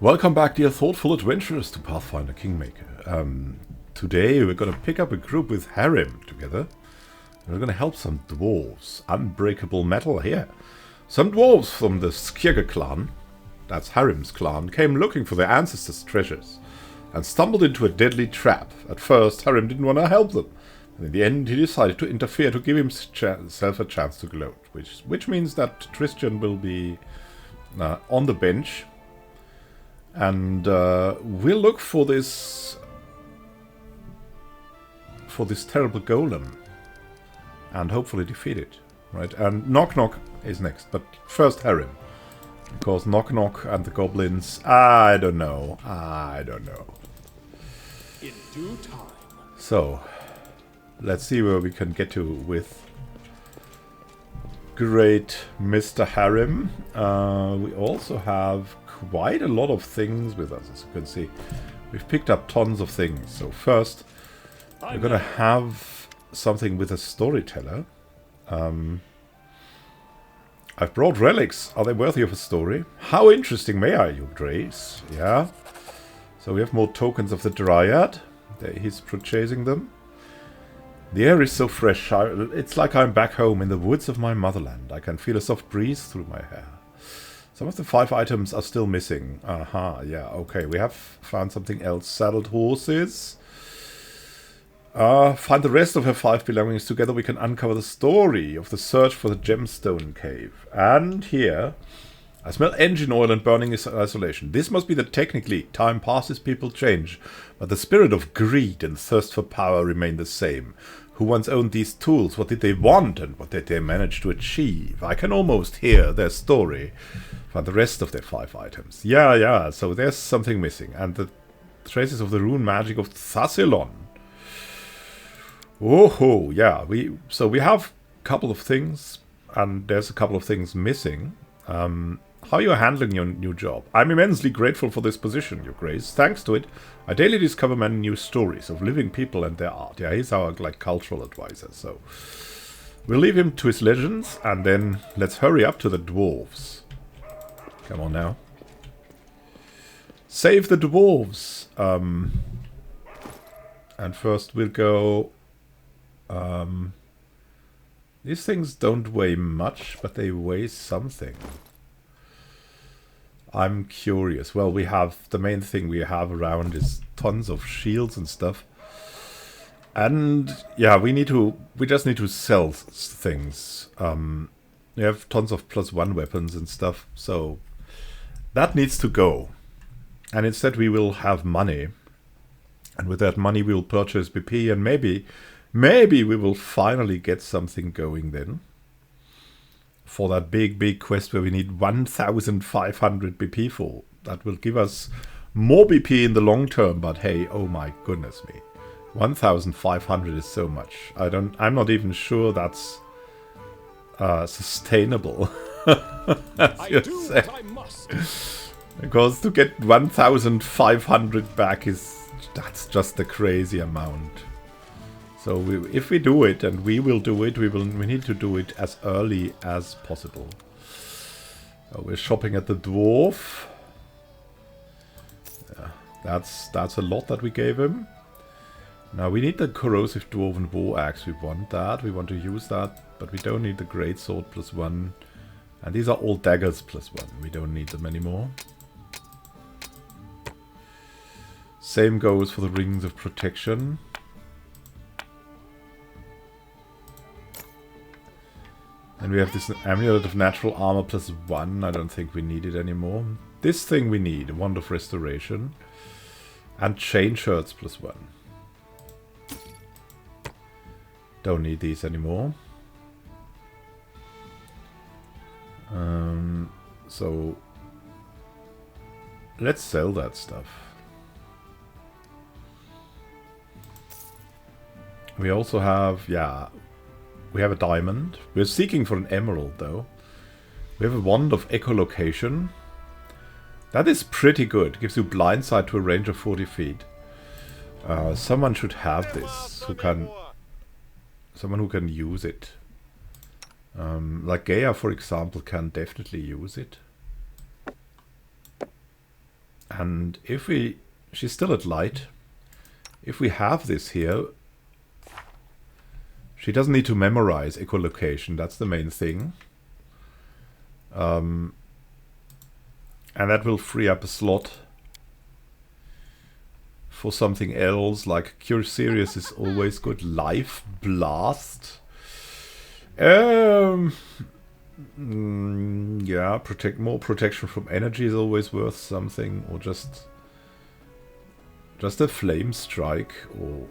Welcome back, dear thoughtful adventurers, to Pathfinder Kingmaker. Today we're going to pick up a group with Harim together. And we're going to help some dwarves. Unbreakable metal here. Some dwarves from the Skirga clan, that's Harim's clan, came looking for their ancestors' treasures and stumbled into a deadly trap. At first, Harim didn't want to help them. And in the end, he decided to interfere to give himself a chance to gloat. Which means that Christian will be on the bench. And we'll look for this terrible golem and hopefully defeat it, right? And Knock Knock is next, but first Harim, because Knock Knock and the goblins, I don't know. In due time. So let's see where we can get to with great Mr. Harim. We also have quite a lot of things with us, as you can see. We've picked up tons of things. So first, we're going to have something with a storyteller. I've brought relics. Are they worthy of a story? How interesting may I, you Grace? Yeah. So we have more tokens of the Dryad. He's purchasing them. The air is so fresh. It's like I'm back home in the woods of my motherland. I can feel a soft breeze through my hair. Some of the 5 items are still missing. Aha, yeah, okay. We have found something else. Saddled horses. Find the rest of her 5 belongings. Together we can uncover the story of the search for the gemstone cave. And here, I smell engine oil and burning isolation. This must be the technique leak. Time passes, people change. But the spirit of greed and thirst for power remain the same. Who once owned these tools? What did they want and what did they manage to achieve? I can almost hear their story. Find the rest of their 5 items. Yeah, so there's something missing. And the traces of the rune magic of Thassilon. Oh, yeah. So we have a couple of things, and there's a couple of things missing. How you're handling your new job. I'm immensely grateful for this position, Your Grace. Thanks to it, I daily discover many new stories of living people and their art. Yeah, he's our cultural advisor, so we'll leave him to his legends, and then let's hurry up to the dwarves. Come on now. Save the dwarves. And first we'll go... these things don't weigh much, but they weigh something. I'm curious. Well, we have... the main thing we have around is tons of shields and stuff. And, yeah, we just need to sell things. We have tons of +1 weapons and stuff, so... that needs to go. And instead we will have money. And with that money we will purchase BP, and maybe we will finally get something going then. For that big quest where we need 1,500 BP for. That will give us more BP in the long term, but hey, oh my goodness me. 1,500 is so much. I'm not even sure that's sustainable. I do what I must. Because to get 1,500 back that's just a crazy amount. So if we do it, and we will do it, we need to do it as early as possible. We're shopping at the dwarf. Yeah, that's a lot that we gave him. Now we need the corrosive dwarven war axe. We want that. We want to use that, but we don't need the great sword +1. And these are all daggers +1. We don't need them anymore. Same goes for the rings of protection. And we have this amulet of natural armor +1. I don't think we need it anymore. This thing we need. A wand of restoration. And chain shirts +1. Don't need these anymore. So let's sell that stuff. We also have, yeah, we have a diamond. We're seeking for an emerald though. We have a wand of echolocation. That is pretty good. Gives you blindside to a range of 40 feet. Someone should have this. Someone who can use it. Like Gaia, for example, can definitely use it. And if we... She's still at light. If we have this here... She doesn't need to memorize echolocation. That's the main thing. And that will free up a slot for something else, like Cure Serious is always good. Life Blast. Yeah, more protection from energy is always worth something, or just a Flame Strike, or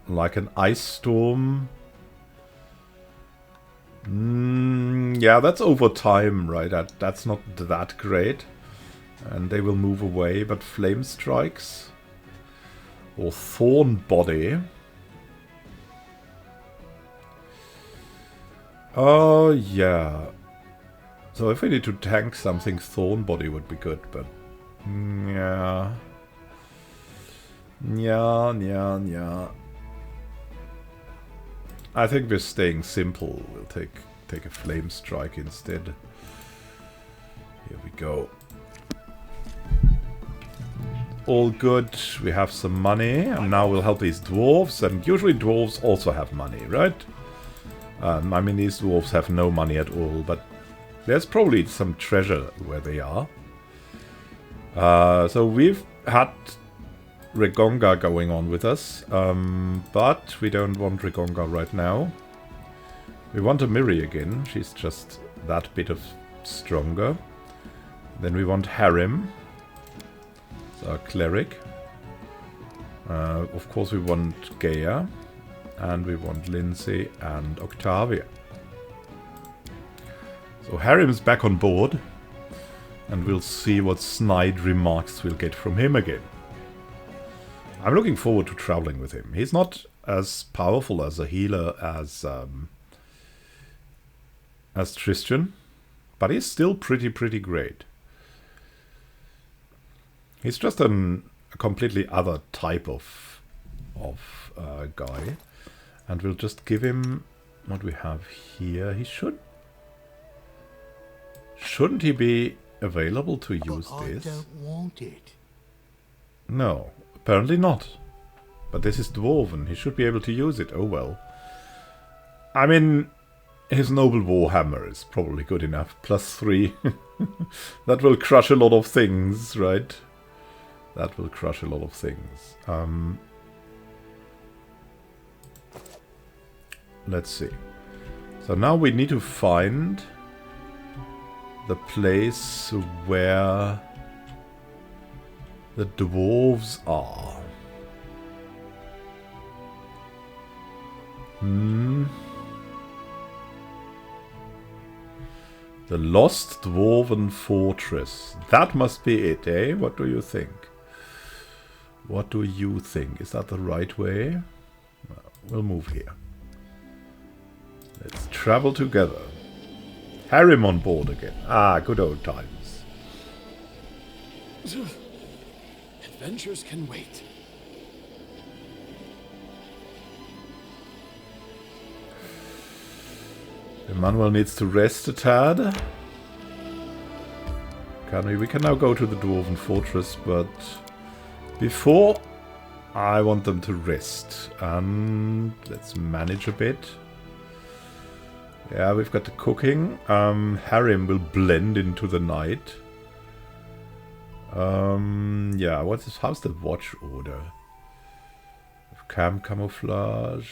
like an Ice Storm. Yeah, that's over time, right? That's not that great. And they will move away, but Flame Strikes or Thorn Body. Oh, yeah. So if we need to tank something, Thorn Body would be good, but... Yeah. Yeah. I think we're staying simple. We'll take a Flame Strike instead. Here we go. All good. We have some money, and now we'll help these dwarves. And usually dwarves also have money, right? I mean, these dwarves have no money at all, but there's probably some treasure where they are. So we've had Regonga going on with us, but we don't want Regonga right now. We want a Miri again. She's just that bit of stronger. Then we want Harim. Our cleric. Of course we want Gaia. And we want Lindsay and Octavia. So Harim's back on board. And we'll see what snide remarks we'll get from him again. I'm looking forward to traveling with him. He's not as powerful as a healer as Tristan. But he's still pretty great. He's just a completely other type of guy. And we'll just give him what we have here. He shouldn't he be available to use this? I don't want it. No, apparently not. But this is Dwarven. He should be able to use it. Oh well. I mean, his Noble Warhammer is probably good enough. +3. That will crush a lot of things, right? That will crush a lot of things. Let's see. So now we need to find the place where the dwarves are. The Lost Dwarven Fortress. That must be it, eh? What do you think? What do you think? Is that the right way? Well, we'll move here. Let's travel together. Harim on board again. Ah, good old times. Adventures can wait. Emmanuel needs to rest a tad. Can we? We can now go to the Dwarven Fortress, but before I want them to rest. And let's manage a bit. Yeah, we've got the cooking. Harim will blend into the night. Yeah, how's the watch order? Camp camouflage.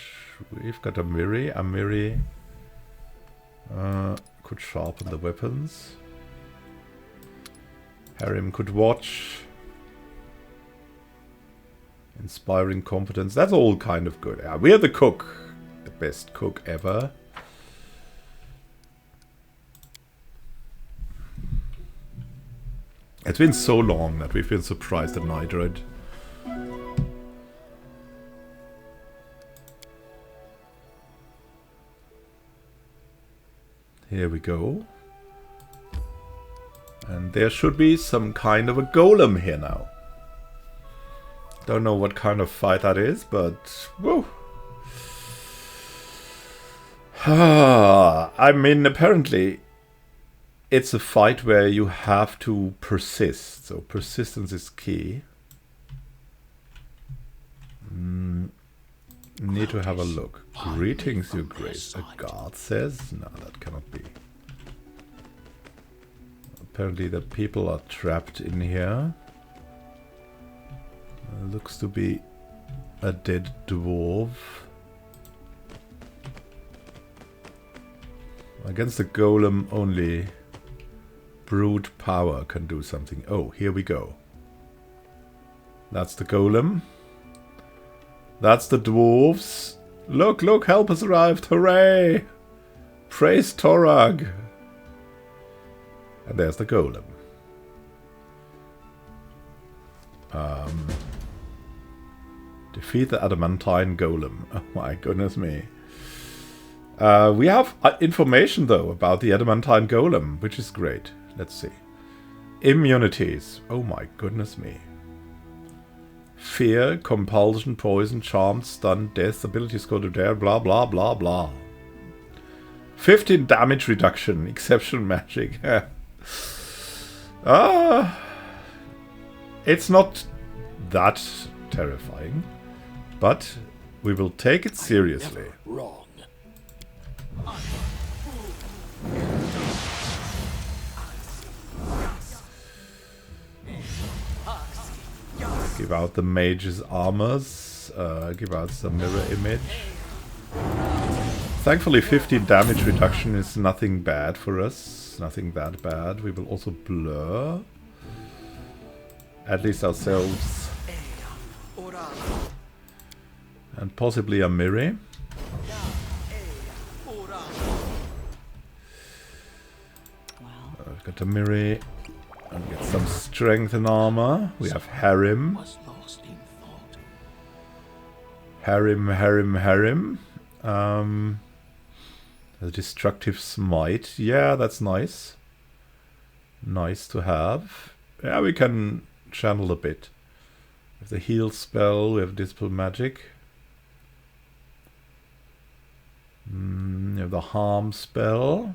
We've got a Miri. A Miri could sharpen the weapons. Harim could watch. Inspiring competence. That's all kind of good. Yeah, we're the cook. The best cook ever. It's been so long that we've been surprised at night, right? Here we go. And there should be some kind of a golem here now. Don't know what kind of fight that is, but... woo! I mean, apparently... it's a fight where you have to persist. So persistence is key. Need to have a look. Greetings, your grace. A guard says? No, that cannot be. Apparently the people are trapped in here. Looks to be a dead dwarf. Against the golem, only brute power can do something. Oh, here we go. That's the golem. That's the dwarves. Look, look, help has arrived. Hooray! Praise Torag. And there's the golem. Defeat the adamantine golem. Oh my goodness me. We have information though about the adamantine golem, which is great. Let's see. Immunities. Oh my goodness me. Fear, compulsion, poison, charmed, stun, death, ability score to dare, blah blah blah blah. 15 damage reduction, exceptional magic. It's not that terrifying, but we will take it seriously. Wrong. Give out the mage's armors. Give out some mirror image. Thankfully 15 damage reduction is nothing bad for us. Nothing that bad. We will also blur. At least ourselves. And possibly a mirror. Got a mirror. And get some strength and armor. We have Harrim. Harrim. A destructive smite. Yeah, that's nice. Nice to have. Yeah, we can channel a bit. We have the heal spell. We have dispel magic. We have the harm spell.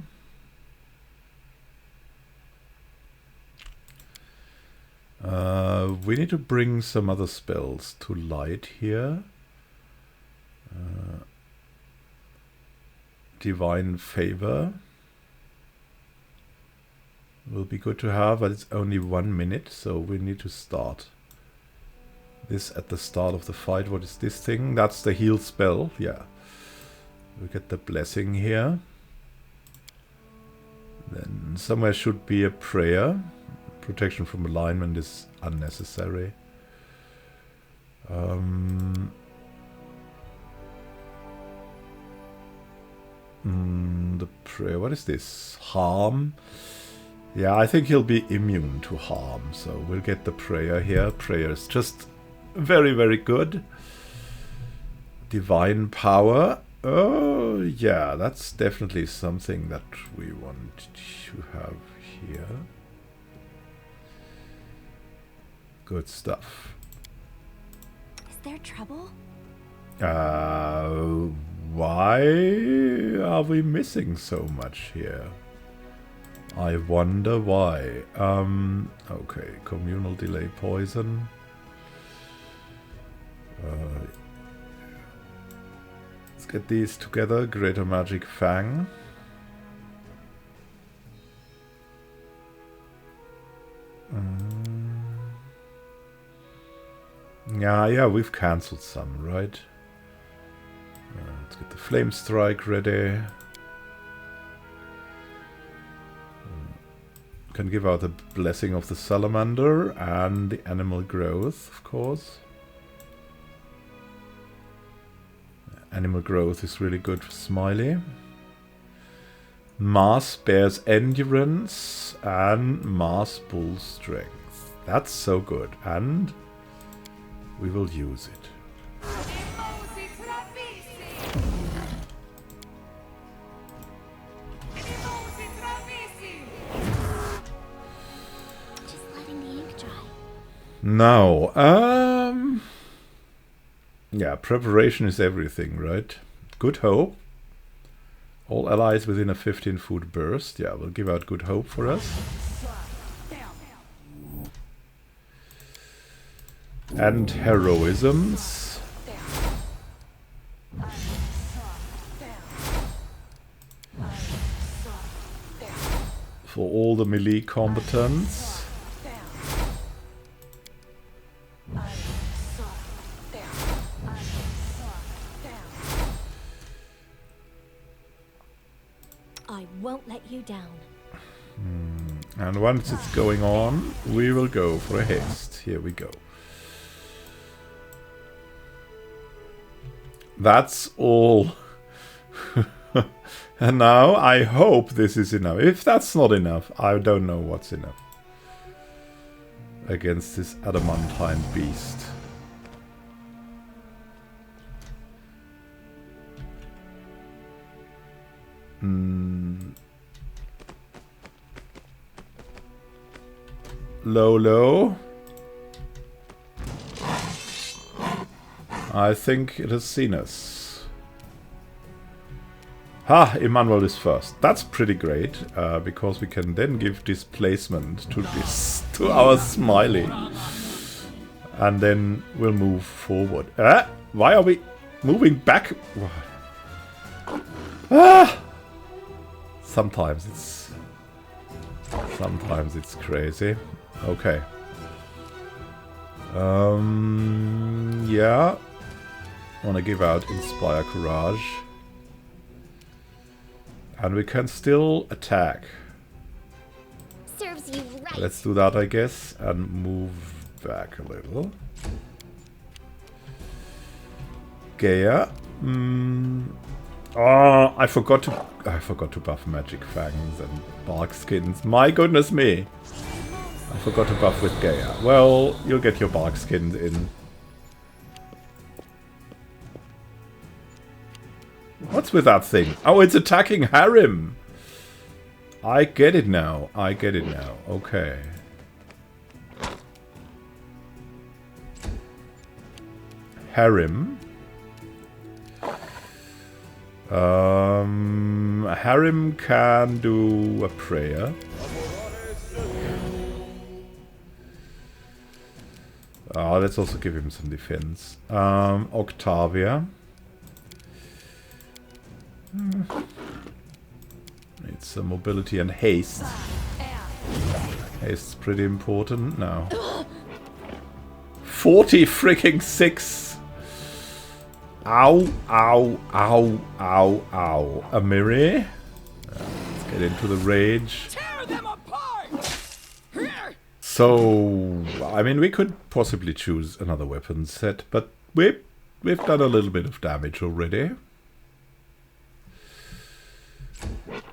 We need to bring some other spells to light here. Divine Favor will be good to have, but it's only 1 minute, so we need to start this at the start of the fight. What is this thing? That's the heal spell, yeah. We get the blessing here. Then somewhere should be a prayer. Protection from alignment is unnecessary. The prayer, what is this? Harm? Yeah, I think he'll be immune to harm, so we'll get the prayer here. Prayer is just very, very good. Divine power. Oh, yeah, that's definitely something that we want to have here. Good stuff. Is there trouble? Why are we missing so much here? I wonder why. Okay, communal delay poison. Let's get these together. Greater magic fang. Yeah, we've cancelled some, right? Let's get the flame strike ready. Can give out the blessing of the salamander and the animal growth, of course. Animal growth is really good for Smiley. Mass bears endurance and mass bull strength. That's so good, and we will use it. Just letting the ink dry. Now, yeah, preparation is everything, right? Good hope. All allies within a 15-foot burst. Yeah, will give out good hope for us. And heroisms. For all the melee combatants. I won't let you down. And once it's going on, we will go for a haste. Here we go. That's all. And now I hope this is enough. If that's not enough, I don't know what's enough. Against this adamantine beast. Low. I think it has seen us. Ha! Emmanuel is first. That's pretty great, because we can then give displacement to our Smiley. And then we'll move forward. Why are we moving back? Sometimes it's crazy. Okay. Yeah. Want to give out Inspire Courage. And we can still attack. Serves you right. Let's do that, I guess, and move back a little. Gaia. Oh, I forgot to buff Magic Fangs and Bark Skins. My goodness me. I forgot to buff with Gaia. Well, you'll get your Bark Skins in. What's with that thing? Oh, it's attacking Harrim. I get it now. Okay. Harrim. Harrim can do a prayer. Let's also give him some defense. Octavia. Needs some mobility and haste. Haste's pretty important now. 40 freaking 6! Ow, ow, ow, ow, ow. Amiri. Let's get into the rage. Tear them apart! So, I mean, we could possibly choose another weapon set, but we've done a little bit of damage already.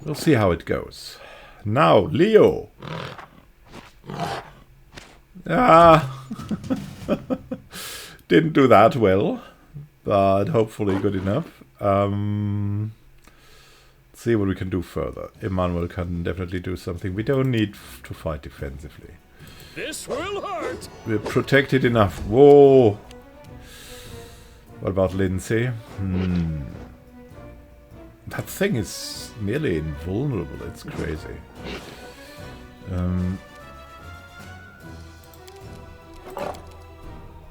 We'll see how it goes. Now, Leo. Didn't do that well, but hopefully good enough. Let's see what we can do further. Emmanuel can definitely do something. We don't need to fight defensively. This will hurt. We're protected enough. Whoa. What about Lindsay? That thing is nearly invulnerable. It's crazy.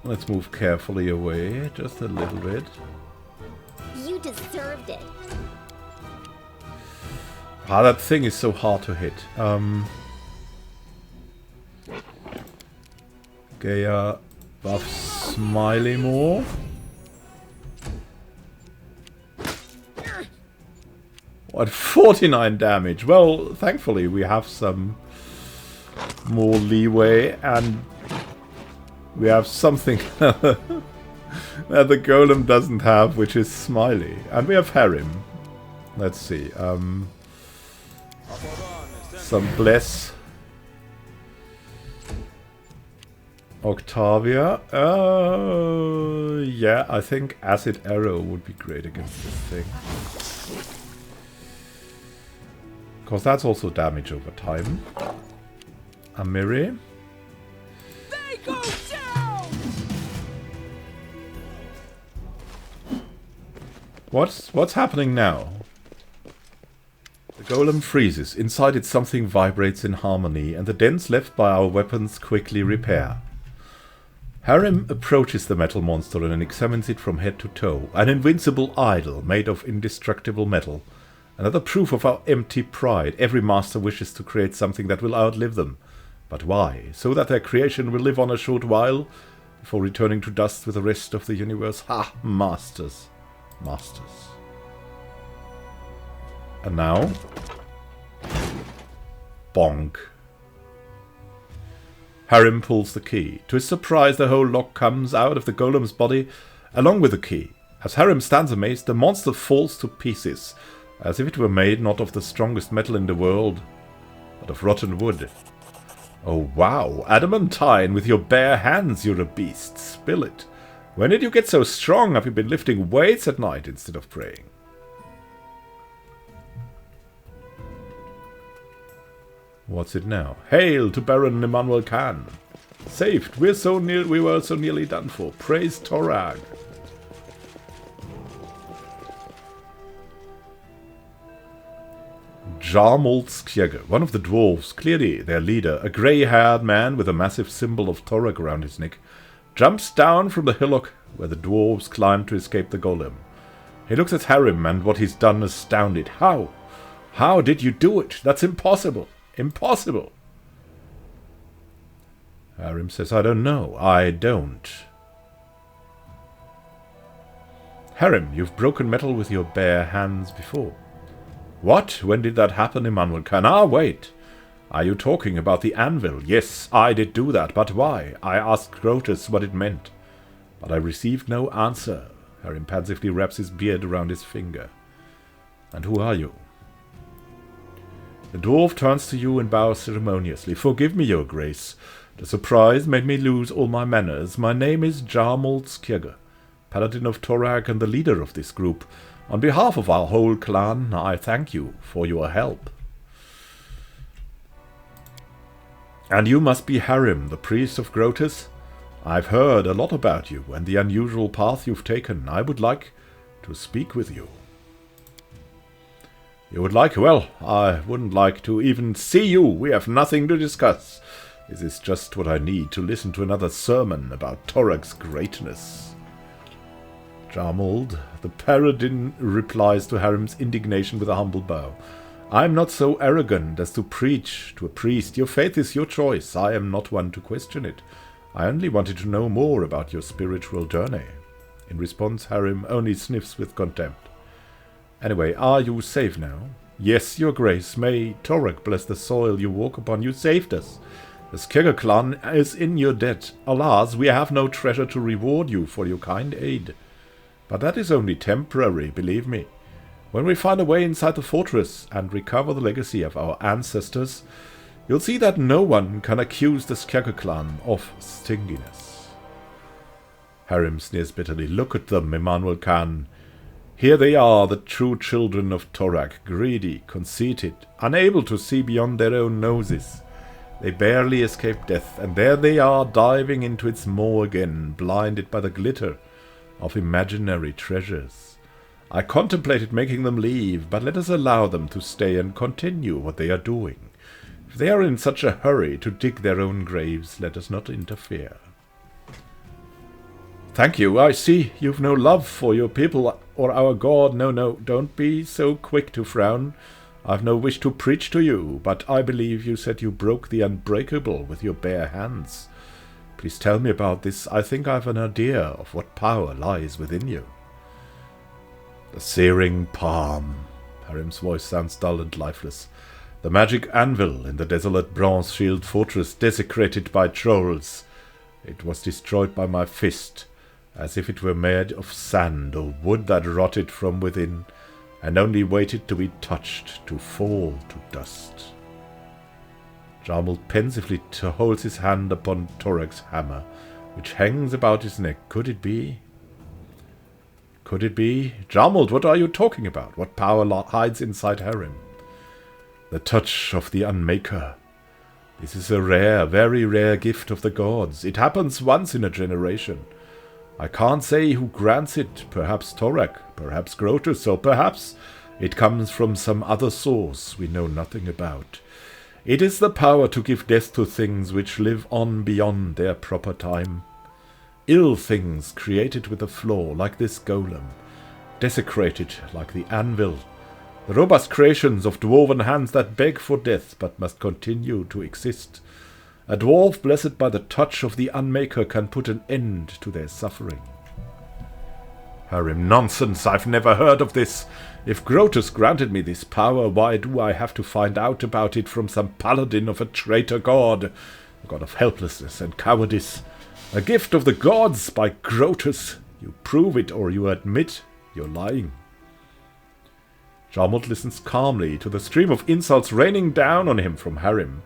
Let's move carefully away, just a little bit. You deserved it. That thing is so hard to hit. Gaia buff Smiley more. What, 49 damage? Well, thankfully we have some more leeway and we have something that the golem doesn't have, which is Smiley. And we have Harrim. Let's see. Some Bless. Octavia. Yeah, I think Acid Arrow would be great against this thing. Because that's also damage over time. Amiri. They go down! What's happening now? golem freezes. Inside it something vibrates in harmony, and the dents left by our weapons quickly repair. Harim approaches the metal monster and examines it from head to toe. An invincible idol made of indestructible metal. Another proof of our empty pride. Every master wishes to create something that will outlive them. But why? So that their creation will live on a short while, before returning to dust with the rest of the universe? Ha! Masters. Masters. And now... bonk. Harim pulls the key. To his surprise, the whole lock comes out of the golem's body, along with the key. As Harim stands amazed, the monster falls to pieces, as if it were made not of the strongest metal in the world, but of rotten wood. Oh wow, adamantine, with your bare hands you're a beast. Spill it. When did you get so strong? Have you been lifting weights at night instead of praying? What's it now? Hail to Baron Immanuel Khan. Saved. We were so nearly done for. Praise Torag. Jarmulskjegger, one of the dwarves, clearly their leader, a grey-haired man with a massive symbol of Torag around his neck, jumps down from the hillock where the dwarves climb to escape the golem. He looks at Harim and what he's done astounded. How? How did you do it? That's impossible. Impossible. Harim says, I don't know. I don't. Harim, you've broken metal with your bare hands before. What? When did that happen, Immanuel Khan? Ah, wait. Are you talking about the anvil? Yes, I did do that, but why? I asked Grotus what it meant, but I received no answer. Harim pensively wraps his beard around his finger. And who are you? The dwarf turns to you and bows ceremoniously. Forgive me, your grace. The surprise made me lose all my manners. My name is Jarmulskjegger, paladin of Torag and the leader of this group. On behalf of our whole clan, I thank you for your help. And you must be Harim, the priest of Grotus? I've heard a lot about you and the unusual path you've taken. I would like to speak with you. You would like? Well, I wouldn't like to even see you. We have nothing to discuss. This is just what I need to listen to another sermon about Torag's greatness. Jarmuld, the paladin, replies to Harim's indignation with a humble bow. I am not so arrogant as to preach to a priest. Your faith is your choice. I am not one to question it. I only wanted to know more about your spiritual journey. In response, Harim only sniffs with contempt. Anyway, are you safe now? Yes, your grace. May Torag bless the soil you walk upon. You saved us. The Skjegger clan is in your debt. Alas, we have no treasure to reward you for your kind aid. But that is only temporary, believe me. When we find a way inside the fortress and recover the legacy of our ancestors, you'll see that no one can accuse the Skjegger clan of stinginess. Harim sneers bitterly. Look at them, Immanuel Khan. Here they are, the true children of Torag, greedy, conceited, unable to see beyond their own noses. They barely escape death, and there they are, diving into its maw again, blinded by the glitter of imaginary treasures. I contemplated making them leave, but let us allow them to stay and continue what they are doing. If they are in such a hurry to dig their own graves, let us not interfere. Thank you. I see you've no love for your people or our god. No, don't be so quick to frown. I've no wish to preach to you, but I believe you said you broke the Unbreakable with your bare hands. Please tell me about this. I think I have an idea of what power lies within you. The searing palm. Harim's voice sounds dull and lifeless. The magic anvil in the desolate bronze shield fortress desecrated by trolls. It was destroyed by my fist, as if it were made of sand or wood that rotted from within, and only waited to be touched to fall to dust. Jarmul pensively holds his hand upon Torag's hammer, which hangs about his neck. Could it be? Could it be? Jarmul, what are you talking about? What power hides inside Harim? The touch of the Unmaker. This is a rare, very rare gift of the gods. It happens once in a generation. I can't say who grants it. Perhaps Torag, perhaps Grotus, or perhaps It comes from some other source we know nothing about. It is the power to give death to things which live on beyond their proper time. Ill things created with a flaw, like this golem. Desecrated, like the anvil. The robust creations of dwarven hands that beg for death, but must continue to exist. A dwarf blessed by the touch of the Unmaker can put an end to their suffering. Harim, nonsense, I've never heard of this. If Grotus granted me this power, why do I have to find out about it from some paladin of a traitor god? A god of helplessness and cowardice. A gift of the gods by Grotus. You prove it or you admit you're lying. Jarmut listens calmly to the stream of insults raining down on him from Harim.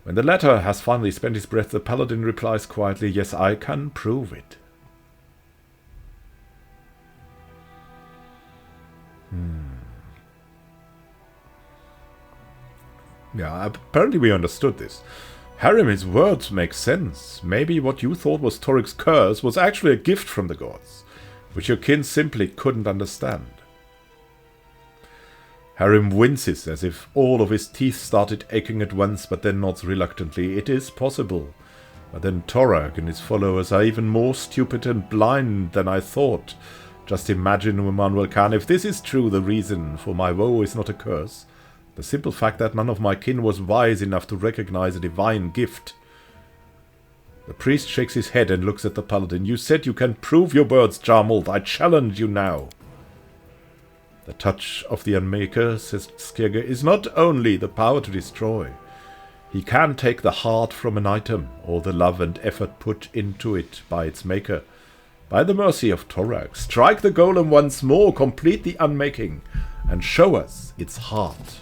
When the latter has finally spent his breath, the paladin replies quietly, yes, I can prove it. Yeah, apparently we understood this. Harim, his words make sense. Maybe what you thought was Torik's curse was actually a gift from the gods, which your kin simply couldn't understand. Harim winces as if all of his teeth started aching at once, but then nods reluctantly. It is possible. But then Torag and his followers are even more stupid and blind than I thought. Just imagine, Immanuel Khan, if this is true, the reason for my woe is not a curse. The simple fact that none of my kin was wise enough to recognize a divine gift. The priest shakes his head and looks at the paladin. You said you can prove your words, Jarmult. I challenge you now. The touch of the Unmaker, says Skirger, is not only the power to destroy. He can take the heart from an item, or the love and effort put into it by its maker. By the mercy of Torag, strike the golem once more, complete the unmaking, and show us its heart.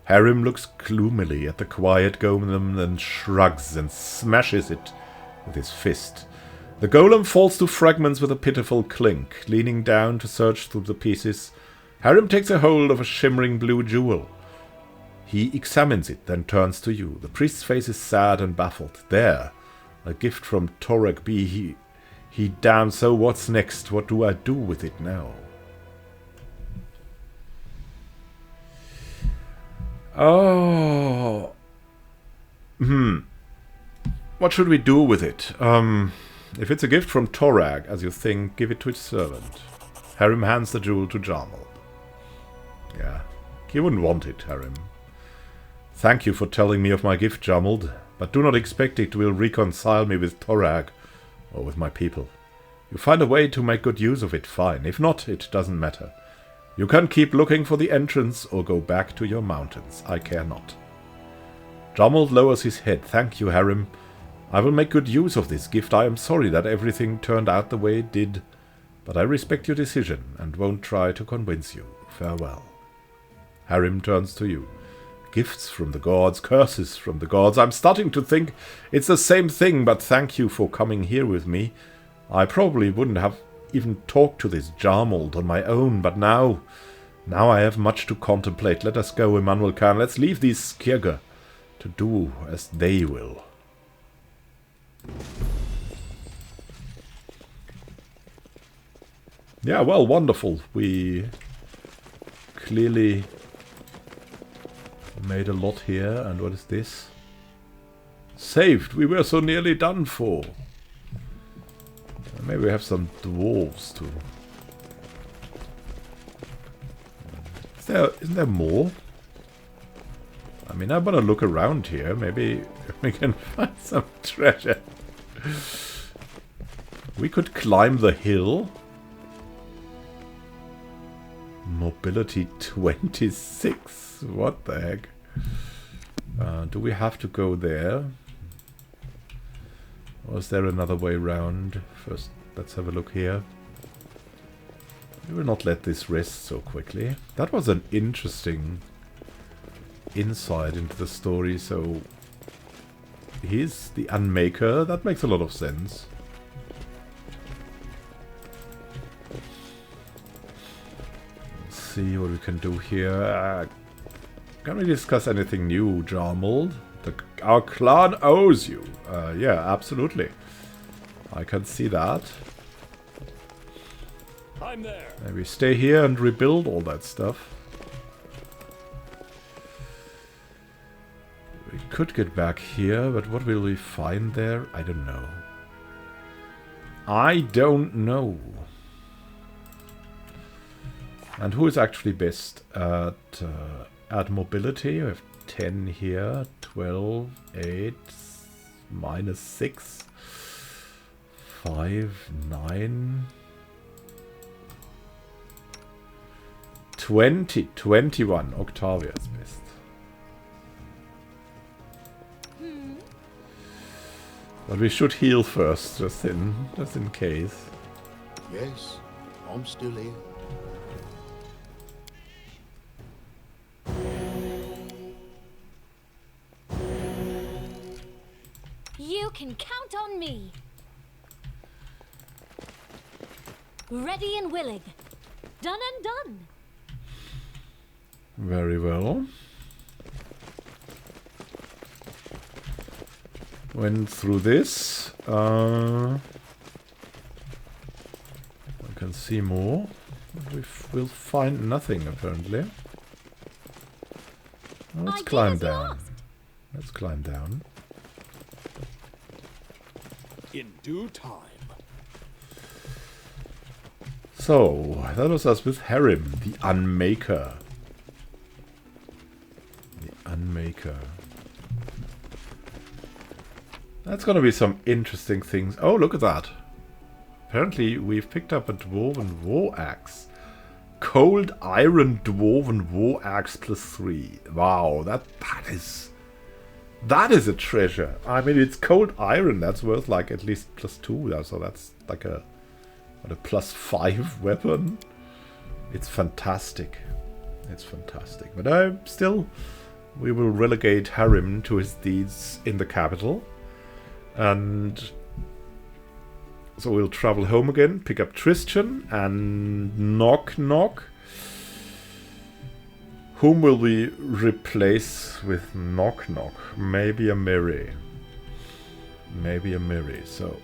Harim looks gloomily at the quiet golem and shrugs and smashes it with his fist. The golem falls to fragments with a pitiful clink. Leaning down to search through the pieces, Harim takes a hold of a shimmering blue jewel. He examines it, then turns to you. The priest's face is sad and baffled. There, a gift from Torag be he damned, so what's next? What do I do with it now? Oh. What should we do with it? If it's a gift from Torag, as you think, give it to his servant. Harim hands the jewel to Jarmul. Yeah, he wouldn't want it, Harim. Thank you for telling me of my gift, Jarmul, but do not expect it will reconcile me with Torag or with my people. You find a way to make good use of it, fine. If not, it doesn't matter. You can keep looking for the entrance or go back to your mountains. I care not. Jarmul lowers his head. Thank you, Harim. I will make good use of this gift. I am sorry that everything turned out the way it did, but I respect your decision and won't try to convince you. Farewell. Harim turns to you. Gifts from the gods, curses from the gods. I'm starting to think it's the same thing, but thank you for coming here with me. I probably wouldn't have even talked to this Jarmult on my own, but now I have much to contemplate. Let us go, Immanuel Khan. Let's leave these Skirger to do as they will. Yeah, well, wonderful. We clearly made a lot here. And what is this? Saved. We were so nearly done for. Maybe we have some dwarves too. Isn't there more? I mean, I want to look around here. Maybe we can find some treasure. We could climb the hill. Mobility 26. What the heck? Do we have to go there? Or is there another way round? First, let's have a look here. We will not let this rest so quickly. That was an interesting insight into the story. So, he's the Unmaker. That makes a lot of sense. Let's see what we can do here. Can we discuss anything new, Jarmold? Our clan owes you. Yeah, absolutely. I can see that. I'm there. Maybe stay here and rebuild all that stuff. We could get back here, but what will we find there? I don't know. I don't know. And who is actually best at mobility? We have 10 here, 12, 8, minus 6, 5, 9, 20, 21. Octavia's best. But we should heal first, just in case. Yes, I'm still here. You can count on me. Ready and willing. Done and done. Very well. Went through this. I can see more. We'll find nothing, apparently. Well, let's climb down. Let's climb down. In due time. So, that was us with Harim, the Unmaker. The Unmaker. That's gonna be some interesting things. Oh, look at that. Apparently, we've picked up a Dwarven War Axe. Cold Iron Dwarven War Axe +3. Wow, that is a treasure. I mean, it's cold iron. That's worth like at least +2. So that's like a +5 weapon. It's fantastic. It's fantastic. But still, we will relegate Harim to his deeds in the capital. And so we'll travel home again, pick up Tristan, and knock knock. Whom will we replace with knock knock? Maybe a Miri. Maybe a Miri. So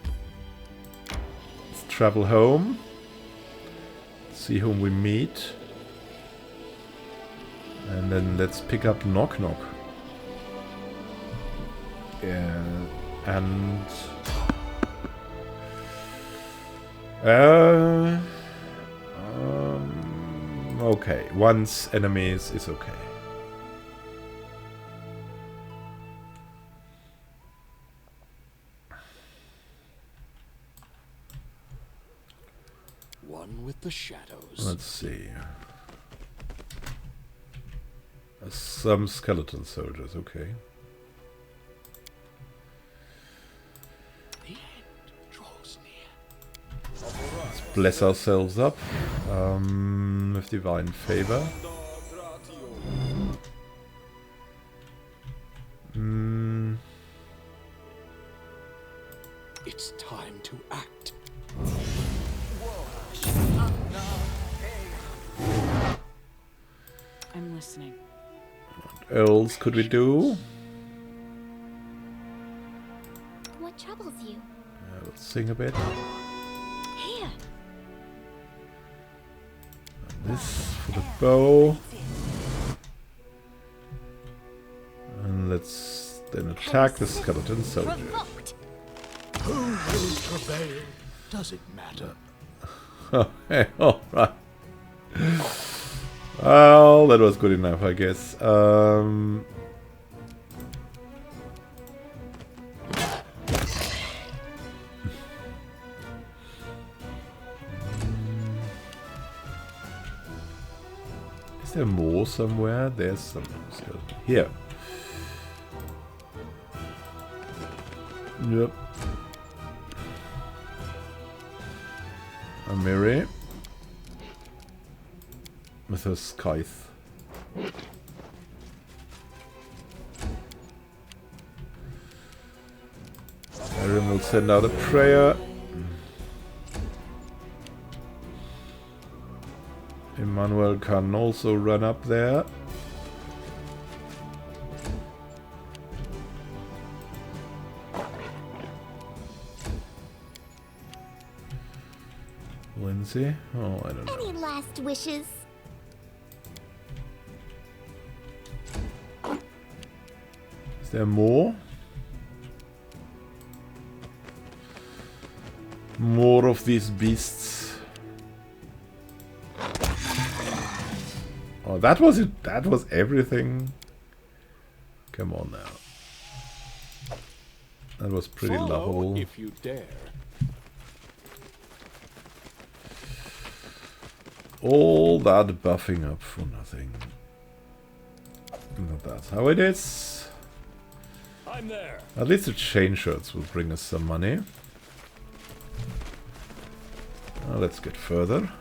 let's travel home. See whom we meet. And then let's pick up knock knock. Yeah. And okay, once enemies is okay. One with the shadows. Let's see. Some skeleton soldiers, okay. Let's bless ourselves up with divine favor. It's time to act. I'm listening. What else could we do? What troubles you? Let's sing a bit. Here. This for the bow. And let's then attack the skeleton soldier. Provoked. Who will prevail? Does it matter? Okay, alright. Well, that was good enough, I guess. Is there more somewhere? There's some here. Yep. A Miri with her scythe. Aaron will send out a prayer. Emmanuel can also run up there. fancy? Oh, I don't know. Any last wishes? Is there more? More of these beasts. Oh, that was it. That was everything. Come on now. That was pretty Follow lovable. if you dare. All that buffing up for nothing. But that's how it is. I'm there. At least the chain shirts will bring us some money. Let's get further.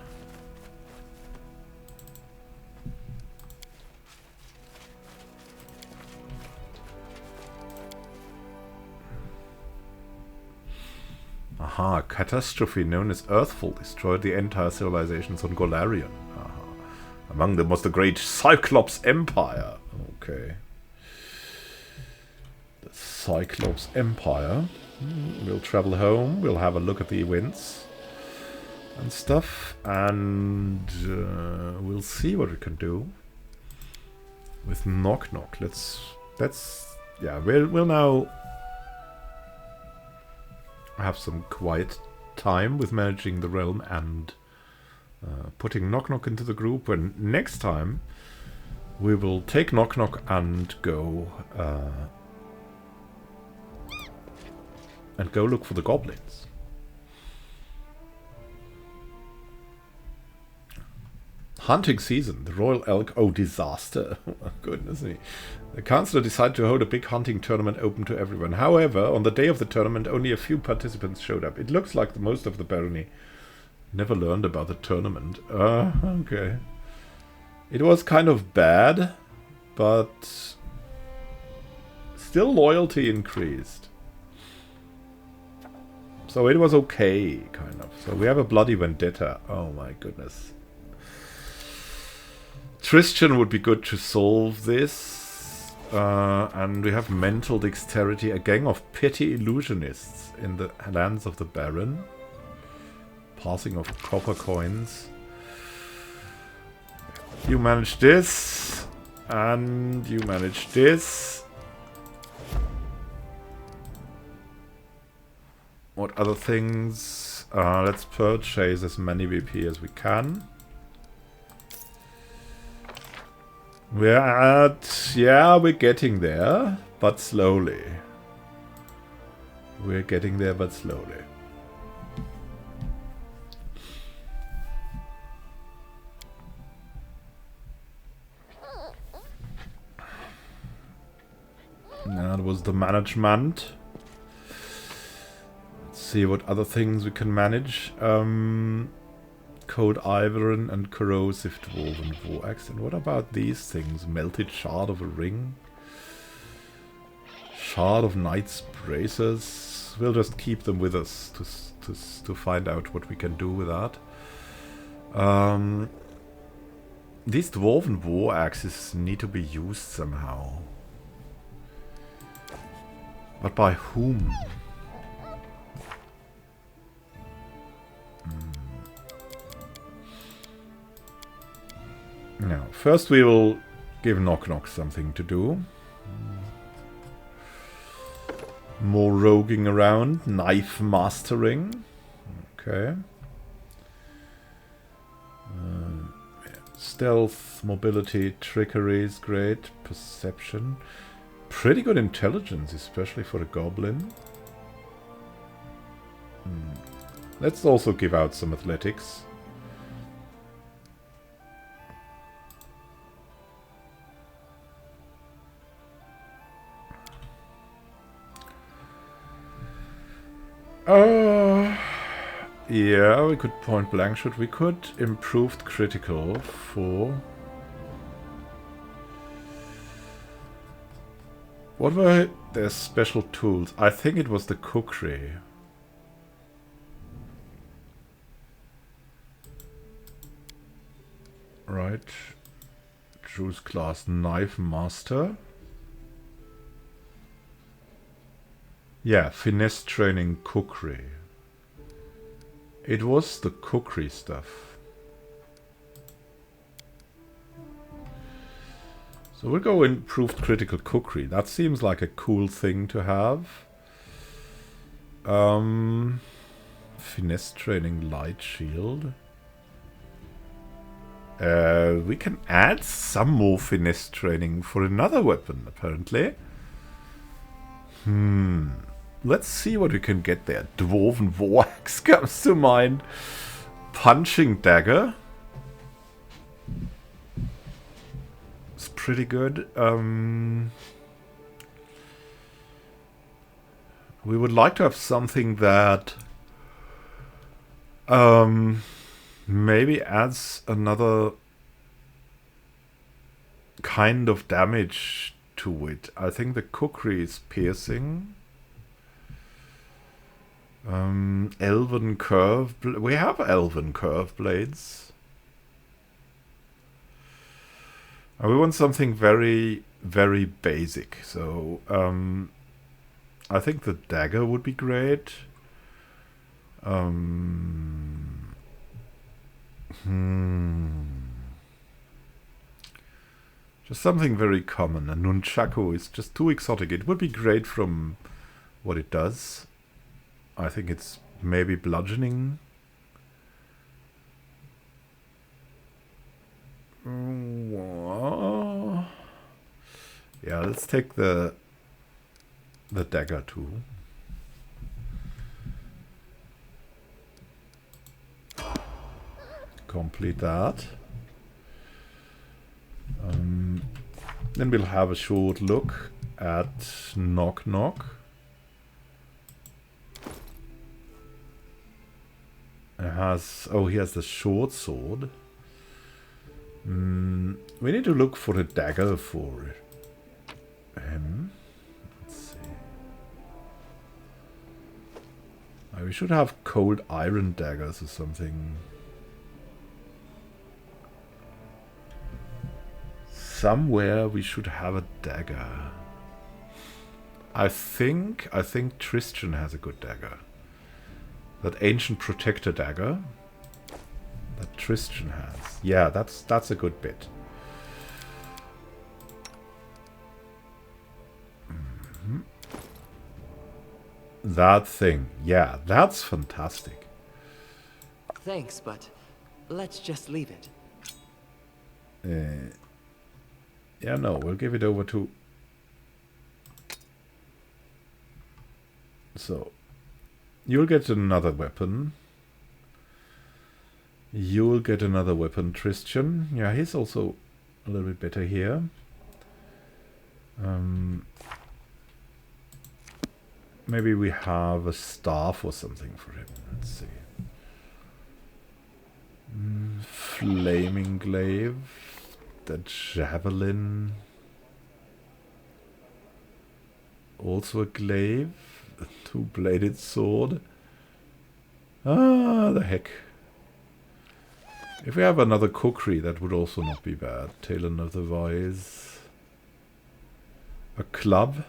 Aha, a catastrophe known as Earthfall destroyed the entire civilizations on Golarion. Aha. Among them was the great Cyclops Empire. Okay. The Cyclops Empire. We'll travel home, we'll have a look at the events and stuff, and we'll see what we can do with Knock Knock. Yeah, we'll now have some quiet time with managing the realm and putting Knock Knock into the group. And next time we will take Knock Knock and go look for the goblins. Hunting season. The Royal Elk. Oh, disaster. Oh, my goodness me. The Councillor decided to hold a big hunting tournament open to everyone. However, on the day of the tournament, only a few participants showed up. It looks like most of the barony never learned about the tournament. Okay. It was kind of bad, but still loyalty increased. So it was okay, kind of. So we have a bloody vendetta. Oh my goodness. Tristan would be good to solve this. And we have mental dexterity, a gang of petty illusionists in the lands of the Baron. Passing of copper coins. You manage this. And you manage this. What other things? Let's purchase as many VP as we can. We're at... yeah, we're getting there, but slowly. We're getting there, but slowly. That was the management. Let's see what other things we can manage. Cold Iron and Corrosive Dwarven Voax. And what about these things? Melted Shard of a Ring? Shard of Knight's Bracers? We'll just keep them with us to find out what we can do with that. These Dwarven Voaxes need to be used somehow. But by whom? Now, first we will give Knock Knock something to do. More roguing around. Knife mastering. Okay. Stealth, mobility, trickery is great. Perception. Pretty good intelligence, especially for a goblin. Let's also give out some athletics. Yeah, we could point blank shoot. We could improved critical for... what were their special tools? I think it was the cookery. Right. Choose class Knife Master. Yeah, finesse training cookery. It was the cookery stuff. So we'll go improved critical cookery. That seems like a cool thing to have. Finesse training light shield. We can add some more finesse training for another weapon, apparently. Let's see what we can get there. Dwarven war axe comes to mind. Punching dagger. It's pretty good. We would like to have something that maybe adds another kind of damage to it. I think the cookery is piercing. Elven curve. We have elven curve blades. And we want something very, very basic. So I think the dagger would be great. Just something very common. A nunchaku is just too exotic. It would be great from what it does. I think it's maybe bludgeoning. Yeah, let's take the dagger too. Complete that. Then we'll have a short look at Knock Knock. It has, oh, he has the short sword. We need to look for a dagger for him. Let's see. We should have cold iron daggers or something. Somewhere we should have a dagger. I think Tristan has a good dagger. That ancient protector dagger that Tristan has. Yeah, that's a good bit. That thing. Yeah, that's fantastic. Thanks, but let's just leave it. Yeah, no, we'll give it over to... So, you'll get another weapon. You'll get another weapon, Tristan. Yeah, he's also a little bit better here. Maybe we have a staff or something for him. Let's see. Flaming glaive. The javelin. Also a glaive. A two-bladed sword. Ah, the heck. If we have another cookery, that would also not be bad. Talon of the Wise. A club.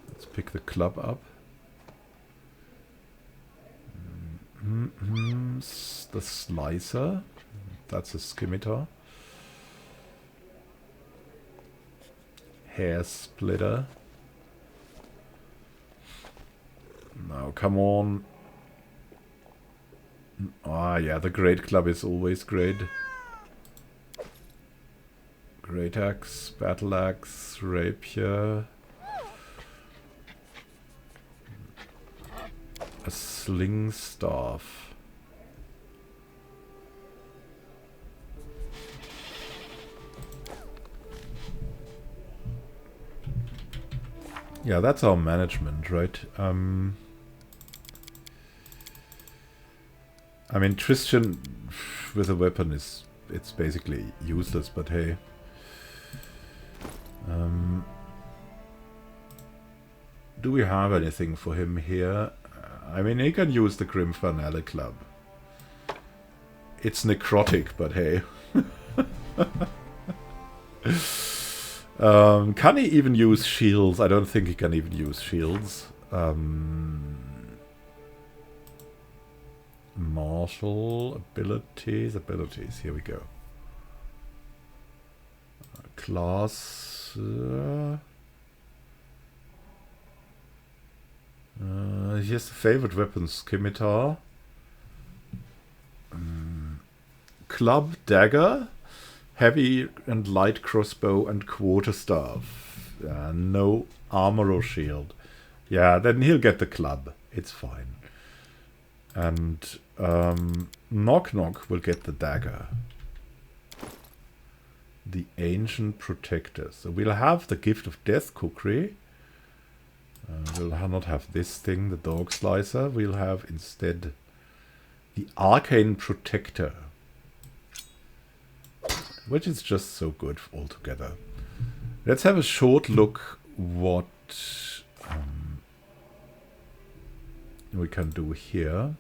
Let's pick the club up. The slicer. That's a scimitar. Hair splitter. Now, come on. Ah, yeah, the great club is always great. Great axe, battle axe, rapier. A sling staff. Yeah, that's our management, right? I mean, Tristan with a weapon it's basically useless, but hey. Do we have anything for him here? I mean, he can use the Grim Finale Club. It's necrotic, but hey. Can he even use shields? I don't think he can even use shields. Martial abilities. Here we go. Class. Here's the favorite weapons: scimitar, club, dagger, heavy and light crossbow, and quarterstaff. No armor or shield. Yeah, then he'll get the club. It's fine. And Knock Knock will get the dagger. The Ancient Protector. So we'll have the Gift of Death Cookery. We'll not have this thing, the Dog Slicer. We'll have instead the Arcane Protector, which is just so good altogether. Let's have a short look what we can do here.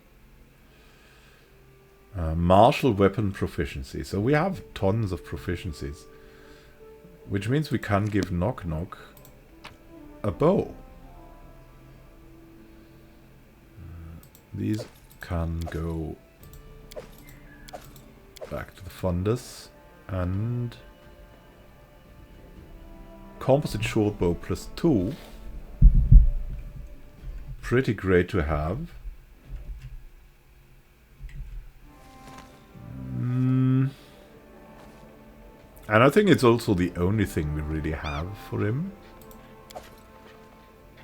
Martial weapon proficiency. So we have tons of proficiencies, which means we can give Knock Knock a bow. These can go back to the fundus. And composite short bow +2. Pretty great to have. And I think it's also the only thing we really have for him.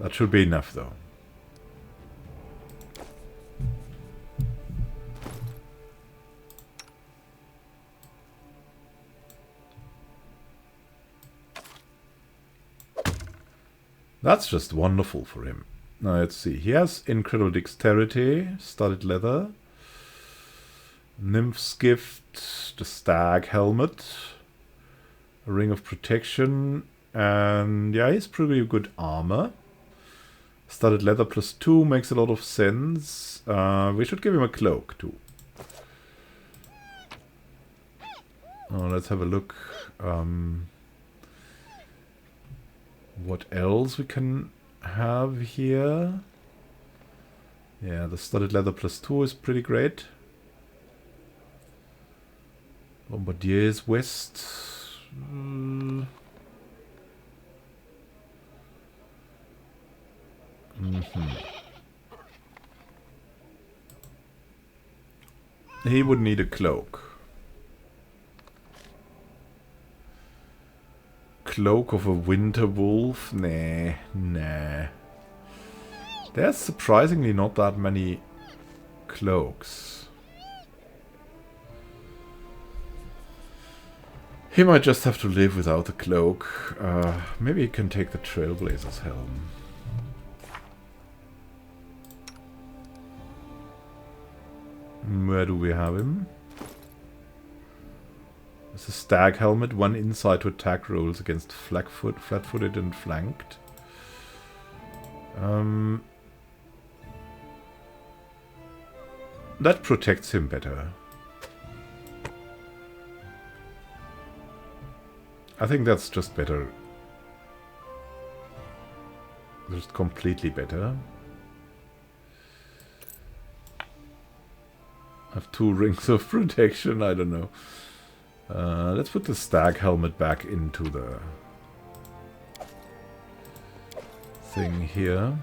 That should be enough though. That's just wonderful for him. Now let's see. He has incredible dexterity, studded leather, Nymph's Gift, the Stag Helmet, a Ring of Protection, and yeah, he's pretty good armor. Studded leather +2 makes a lot of sense. We should give him a cloak too. Oh, let's have a look. What else we can have here? Yeah, the studded leather +2 is pretty great. Bombardier's vest. He would need a cloak. Cloak of a winter wolf? Nah. There's surprisingly not that many cloaks. He might just have to live without a cloak. Maybe he can take the Trailblazer's helm. Where do we have him? It's a Stag Helmet, 1 insight to attack rolls against flat-footed and flanked. That protects him better. I think that's just better. Just completely better. I have 2 rings of protection, I don't know. Let's put the Stag Helmet back into the thing here.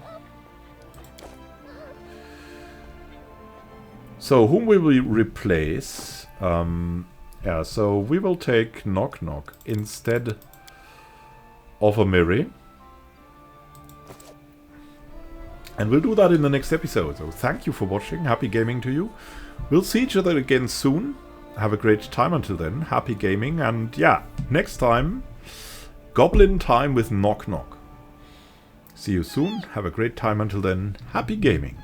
So, whom will we replace? Yeah, so we will take Knock Knock instead of a Miri. And we'll do that in the next episode. So, thank you for watching. Happy gaming to you. We'll see each other again soon. Have a great time until then. Happy gaming. And yeah, next time, Goblin time with Knock Knock. See you soon. Have a great time until then. Happy gaming.